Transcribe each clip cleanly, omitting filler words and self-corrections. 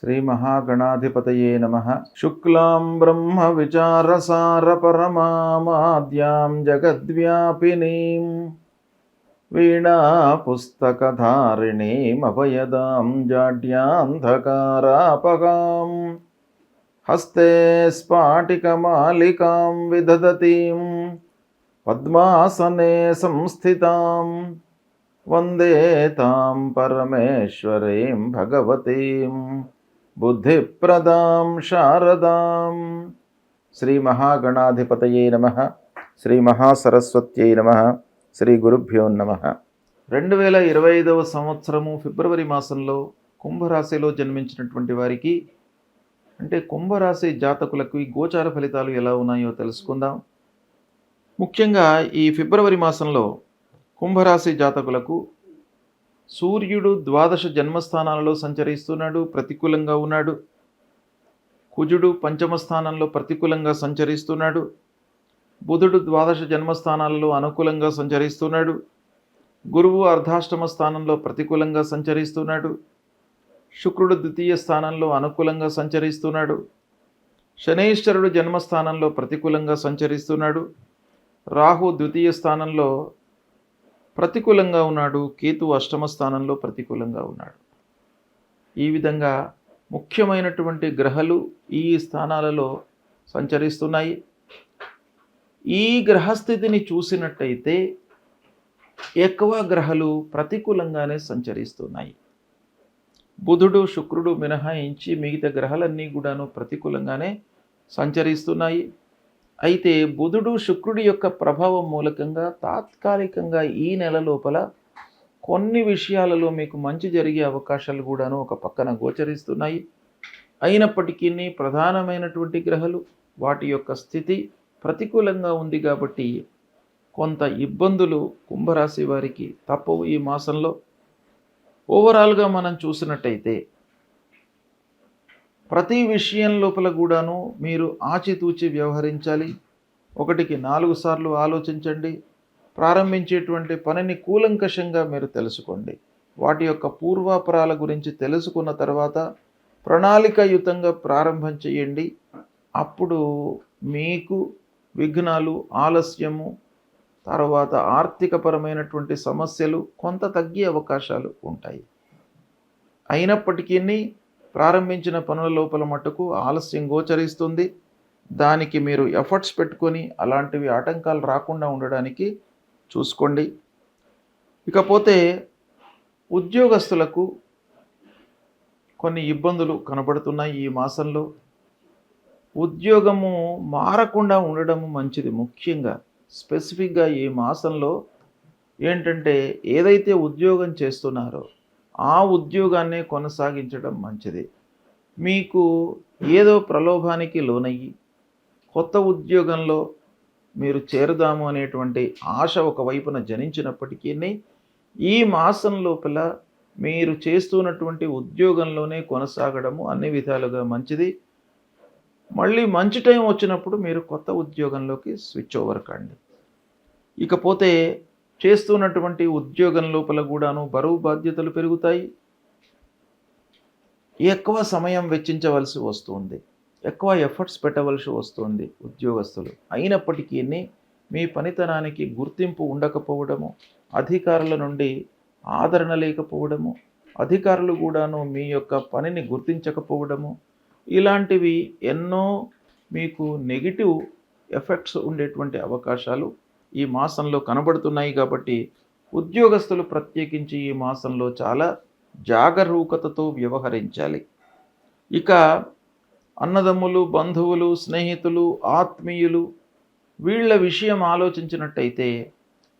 श्रीमहागणाधिपतये नमः। शुक्लां ब्रह्मविचारसारपरमामाद्यां जगद्व्यापिनीं वीणापुस्तकधारिणीमभयदां जाड्यान्धकारापगां हस्ते स्फाटिकमालिकां विदधतीं पद्मासने संस्थितां वन्दे तां परमेश्वरीं भगवतीं बुद्धिप्रदां शारदां। శ్రీ మహాగణాధిపతయే నమః. శ్రీ మహాసరస్వత్యై నమః. శ్రీ గురుభ్యో నమః. 2025వ సంవత్సరము ఫిబ్రవరి మాసంలో కుంభరాశిలో జన్మించినటువంటి వారికి, అంటే కుంభరాశి జాతకులకు ఈ గోచార ఫలితాలు ఎలా ఉన్నాయో తెలుసుకుందాం. ముఖ్యంగా ఈ ఫిబ్రవరి మాసంలో కుంభరాశి జాతకులకు సూర్యుడు ద్వాదశ జన్మస్థానాలలో సంచరిస్తున్నాడు, ప్రతికూలంగా ఉన్నాడు. కుజుడు పంచమ స్థానంలో ప్రతికూలంగా సంచరిస్తున్నాడు. బుధుడు ద్వాదశ జన్మస్థానాలలో అనుకూలంగా సంచరిస్తున్నాడు. గురువు అర్ధాష్టమ స్థానంలో ప్రతికూలంగా సంచరిస్తున్నాడు. శుక్రుడు ద్వితీయ స్థానంలో అనుకూలంగా సంచరిస్తున్నాడు. శనైశ్వరుడు జన్మస్థానంలో ప్రతికూలంగా సంచరిస్తున్నాడు. రాహు ద్వితీయ స్థానంలో ప్రతికూలంగా ఉన్నాడు. కేతు అష్టమ స్థానంలో ప్రతికూలంగా ఉన్నాడు. ఈ విధంగా ముఖ్యమైనటువంటి గ్రహాలు ఈ స్థానాలలో సంచరిస్తున్నాయి. ఈ గ్రహస్థితిని చూసినట్టయితే ఎక్కువ గ్రహాలు ప్రతికూలంగానే సంచరిస్తున్నాయి. బుధుడు శుక్రుడు మినహాయించి మిగతా గ్రహాలన్నీ కూడాను ప్రతికూలంగానే సంచరిస్తున్నాయి. అయితే బుధుడు శుక్రుడి యొక్క ప్రభావం మూలకంగా తాత్కాలికంగా ఈ నెల లోపల కొన్ని విషయాలలో మీకు మంచి జరిగే అవకాశాలు కూడాను ఒక పక్కన గోచరిస్తున్నాయి. అయినప్పటికీ ప్రధానమైనటువంటి గ్రహాలు వాటి యొక్క స్థితి ప్రతికూలంగా ఉంది కాబట్టి కొంత ఇబ్బందులు కుంభరాశి వారికి తప్పవు ఈ మాసంలో. ఓవరాల్గా మనం చూసినట్టయితే ప్రతి విషయం లోపల కూడాను మీరు ఆచితూచి వ్యవహరించాలి. 1కి 4 సార్లు ఆలోచించండి. ప్రారంభించేటువంటి పనిని కూలంకషంగా మీరు తెలుసుకోండి. వాటి యొక్క పూర్వాపరాల గురించి తెలుసుకున్న తర్వాత ప్రణాళికాయుతంగా ప్రారంభం చేయండి. అప్పుడు మీకు విఘ్నాలు, ఆలస్యము, తర్వాత ఆర్థికపరమైనటువంటి సమస్యలు కొంత తగ్గే అవకాశాలు ఉంటాయి. అయినప్పటికీ ప్రారంభించిన పనుల లోపల మట్టుకు ఆలస్యం గోచరిస్తుంది. దానికి మీరు ఎఫర్ట్స్ పెట్టుకొని అలాంటివి ఆటంకాలు రాకుండా ఉండడానికి చూసుకోండి. ఇకపోతే ఉద్యోగస్తులకు కొన్ని ఇబ్బందులు కనబడుతున్నాయి ఈ మాసంలో. ఉద్యోగము మారకుండా ఉండడము మంచిది. ముఖ్యంగా స్పెసిఫిక్గా ఈ మాసంలో ఏంటంటే ఏదైతే ఉద్యోగం చేస్తున్నారో ఆ ఉద్యోగాన్నే కొనసాగించడం మంచిది. మీకు ఏదో ప్రలోభానికి లోనయ్యి కొత్త ఉద్యోగంలో మీరు చేరుదాము అనేటువంటి ఆశ ఒకవైపున జనించినప్పటికీ ఈ మాసం లోపల మీరు చేస్తున్నటువంటి ఉద్యోగంలోనే కొనసాగడము అన్ని విధాలుగా మంచిది. మళ్ళీ మంచి టైం వచ్చినప్పుడు మీరు కొత్త ఉద్యోగంలోకి స్విచ్ ఓవర్ కండి. ఇకపోతే చేస్తున్నటువంటి ఉద్యోగం లోపల కూడాను బరువు బాధ్యతలు పెరుగుతాయి. ఎక్కువ సమయం వెచ్చించవలసి వస్తుంది. ఎక్కువ ఎఫర్ట్స్ పెట్టవలసి వస్తుంది ఉద్యోగస్తులు. అయినప్పటికీ మీ పనితనానికి గుర్తింపు ఉండకపోవడము, అధికారుల నుండి ఆదరణ లేకపోవడము, అధికారులు కూడాను మీ యొక్క పనిని గుర్తించకపోవడము, ఇలాంటివి ఎన్నో మీకు నెగిటివ్ ఎఫెక్ట్స్ ఉండేటువంటి అవకాశాలు ఈ మాసంలో కనబడుతున్నాయి. కాబట్టి ఉద్యోగస్తులు ప్రత్యేకించి ఈ మాసంలో చాలా జాగరూకతతో వ్యవహరించాలి. ఇక అన్నదమ్ములు, బంధువులు, స్నేహితులు, ఆత్మీయులు వీళ్ళ విషయం ఆలోచించినట్టయితే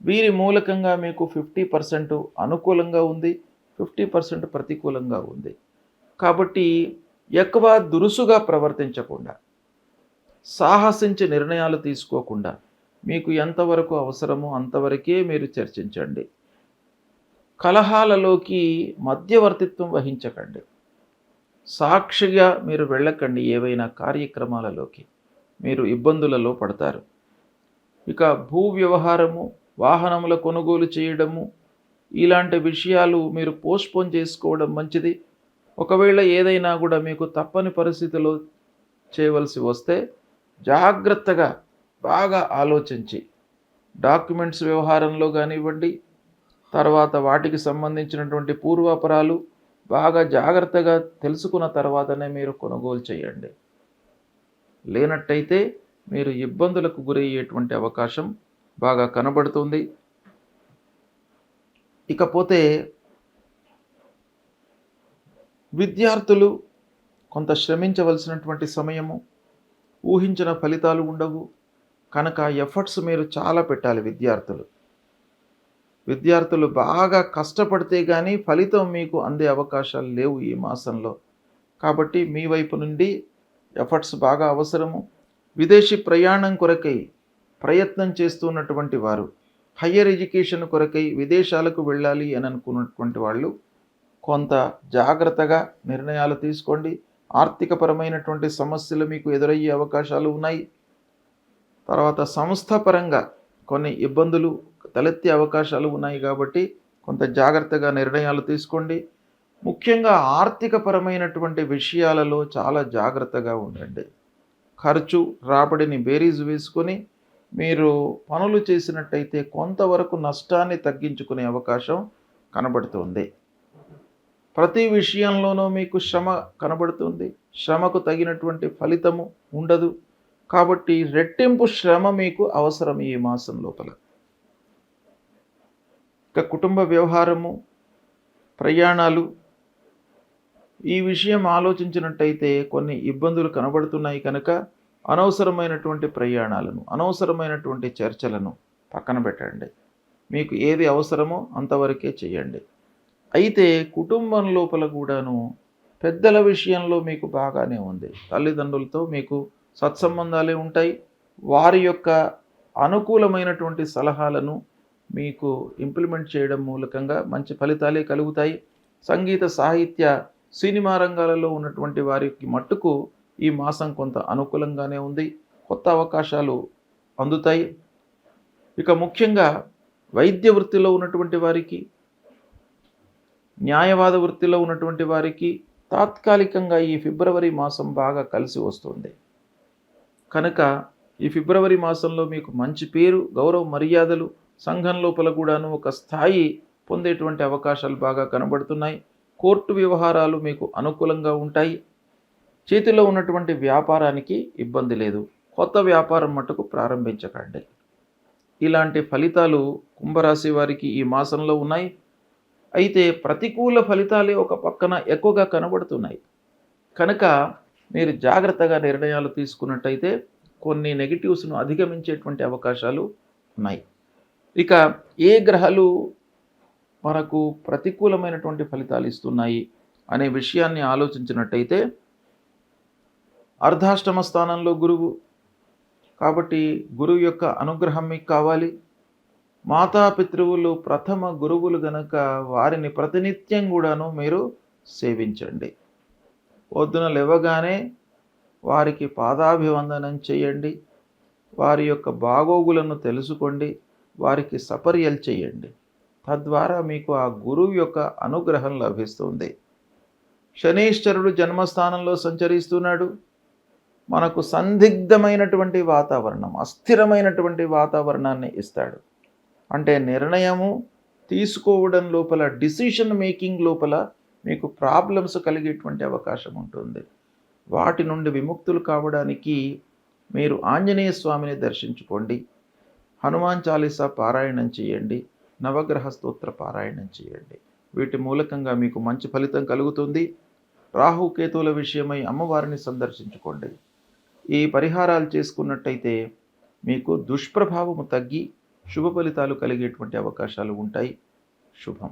వీరి మూలకంగా మీకు 50% అనుకూలంగా ఉంది, 50% ప్రతికూలంగా ఉంది. కాబట్టి ఎక్కువ దురుసుగా ప్రవర్తించకుండా, సాహసించి నిర్ణయాలు తీసుకోకుండా మీకు ఎంతవరకు అవసరమో అంతవరకే మీరు చర్చించండి. కలహాలలోకి మధ్యవర్తిత్వం వహించకండి. సాక్షిగా మీరు వెళ్ళకండి. ఏవైనా కార్యక్రమాలలోకి మీరు ఇబ్బందులలో పడతారు. ఇక భూ వ్యవహారము, వాహనముల కొనుగోలు చేయడము, ఇలాంటి విషయాలు మీరు పోస్ట్పోన్ చేసుకోవడం మంచిది. ఒకవేళ ఏదైనా కూడా మీకు తప్పని పరిస్థితిలో చేయవలసి వస్తే జాగ్రత్తగా బాగా ఆలోచించి డాక్యుమెంట్స్ వ్యవహారంలో కానివ్వండి, తర్వాత వాటికి సంబంధించినటువంటి పూర్వాపరాలు బాగా జాగ్రత్తగా తెలుసుకున్న తర్వాతనే మీరు కొనుగోలు చేయండి. లేనట్టయితే మీరు ఇబ్బందులకు గురయ్యేటువంటి అవకాశం బాగా కనబడుతుంది. ఇకపోతే విద్యార్థులు కొంత శ్రమించవలసినటువంటి సమయము, ఊహించిన ఫలితాలు ఉండవు. కనుక ఎఫర్ట్స్ మీరు చాలా పెట్టాలి. విద్యార్థులు బాగా కష్టపడితే కానీ ఫలితం మీకు అందే అవకాశాలు లేవు ఈ మాసంలో. కాబట్టి మీ వైపు నుండి ఎఫర్ట్స్ బాగా అవసరము. విదేశీ ప్రయాణం కొరకై ప్రయత్నం చేస్తున్నటువంటి వారు, హయ్యర్ ఎడ్యుకేషన్ కొరకై విదేశాలకు వెళ్ళాలి అని అనుకున్నటువంటి వాళ్ళు కొంత జాగ్రత్తగా నిర్ణయాలు తీసుకోండి. ఆర్థికపరమైనటువంటి సమస్యలు మీకు ఎదురయ్యే అవకాశాలు ఉన్నాయి. తర్వాత సంస్థాపరంగా కొన్ని ఇబ్బందులు తలెత్తే అవకాశాలు ఉన్నాయి కాబట్టి కొంత జాగ్రత్తగా నిర్ణయాలు తీసుకోండి. ముఖ్యంగా ఆర్థికపరమైనటువంటి విషయాలలో చాలా జాగ్రత్తగా ఉండండి. ఖర్చు రాబడిని బేరీజు వేసుకొని మీరు పనులు చేసినట్టయితే కొంతవరకు నష్టాన్ని తగ్గించుకునే అవకాశం కనబడుతుంది. ప్రతి విషయంలోనూ మీకు శ్రమ కనబడుతుంది. శ్రమకు తగినటువంటి ఫలితము ఉండదు. కాబట్టి రెట్టింపు శ్రమ మీకు అవసరం ఈ మాసం లోపల. ఇక కుటుంబ వ్యవహారము, ప్రయాణాలు, ఈ విషయం ఆలోచించినట్టయితే కొన్ని ఇబ్బందులు కనబడుతున్నాయి. కనుక అనవసరమైనటువంటి ప్రయాణాలను, అనవసరమైనటువంటి చర్చలను పక్కన పెట్టండి. మీకు ఏది అవసరమో అంతవరకే చేయండి. అయితే కుటుంబం లోపల కూడాను పెద్దల విషయంలో మీకు బాగానే ఉంది. తల్లిదండ్రులతో మీకు సత్సంబంధాలే ఉంటాయి. వారి యొక్క అనుకూలమైనటువంటి సలహాలను మీకు ఇంప్లిమెంట్ చేయడం మూలకంగా మంచి ఫలితాలే కలుగుతాయి. సంగీత, సాహిత్య, సినిమా రంగాలలో ఉన్నటువంటి వారికి మట్టుకు ఈ మాసం కొంత అనుకూలంగానే ఉంది. కొత్త అవకాశాలు అందుతాయి. ఇక ముఖ్యంగా వైద్య వృత్తిలో ఉన్నటువంటి వారికి, న్యాయవాద వృత్తిలో ఉన్నటువంటి వారికి తాత్కాలికంగా ఈ ఫిబ్రవరి మాసం బాగా కలిసి వస్తుంది. కనుక ఈ ఫిబ్రవరి మాసంలో మీకు మంచి పేరు, గౌరవ మర్యాదలు, సంఘం లోపల కూడాను ఒక స్థాయి పొందేటువంటి అవకాశాలు బాగా కనబడుతున్నాయి. కోర్టు వ్యవహారాలు మీకు అనుకూలంగా ఉంటాయి. చేతిలో ఉన్నటువంటి వ్యాపారానికి ఇబ్బంది లేదు. కొత్త వ్యాపారం మట్టుకు ప్రారంభించకండి. ఇలాంటి ఫలితాలు కుంభరాశి వారికి ఈ మాసంలో ఉన్నాయి. అయితే ప్రతికూల ఫలితాలే ఒక పక్కన ఎక్కువగా కనబడుతున్నాయి. కనుక మీరు జాగ్రత్తగా నిర్ణయాలు తీసుకున్నట్టయితే కొన్ని నెగిటివ్స్ను అధిగమించేటువంటి అవకాశాలు ఉన్నాయి. ఇక ఏ గ్రహాలు మనకు ప్రతికూలమైనటువంటి ఫలితాలు ఇస్తున్నాయి అనే విషయాన్ని ఆలోచించినట్టయితే అర్ధాష్టమ స్థానంలో గురువు. కాబట్టి గురువు యొక్క అనుగ్రహం మీకు కావాలి. మాతాపితృవులు ప్రథమ గురువులు గనక వారిని ప్రతినిత్యం కూడాను మీరు సేవించండి. పొద్దున లేవగానే వారికి పాదాభివందనం చేయండి. వారి యొక్క బాగోగులను తెలుసుకోండి. వారికి సపర్యలు చేయండి. తద్వారా మీకు ఆ గురువు యొక్క అనుగ్రహం లభిస్తుంది. శనీశ్వరుడు జన్మస్థానంలో సంచరిస్తున్నాడు. మనకు సందిగ్ధమైనటువంటి వాతావరణం, అస్థిరమైనటువంటి వాతావరణాన్ని ఇస్తాడు. అంటే నిర్ణయము తీసుకోవడం లోపల, డిసిషన్ మేకింగ్ లోపల మీకు ప్రాబ్లమ్స్ కలిగేటువంటి అవకాశం ఉంటుంది. వాటి నుండి విముక్తులు కావడానికి మీరు ఆంజనేయ స్వామిని దర్శించుకోండి. హనుమాన్ చాలీసా పారాయణం చేయండి. నవగ్రహ స్తోత్ర పారాయణం చేయండి. వీటి మూలకంగా మీకు మంచి ఫలితం కలుగుతుంది. రాహుకేతువుల విషయమై అమ్మవారిని సందర్శించుకోండి. ఈ పరిహారాలు చేసుకున్నట్టయితే మీకు దుష్ప్రభావము తగ్గి శుభ ఫలితాలు కలిగేటువంటి అవకాశాలు ఉంటాయి. శుభం.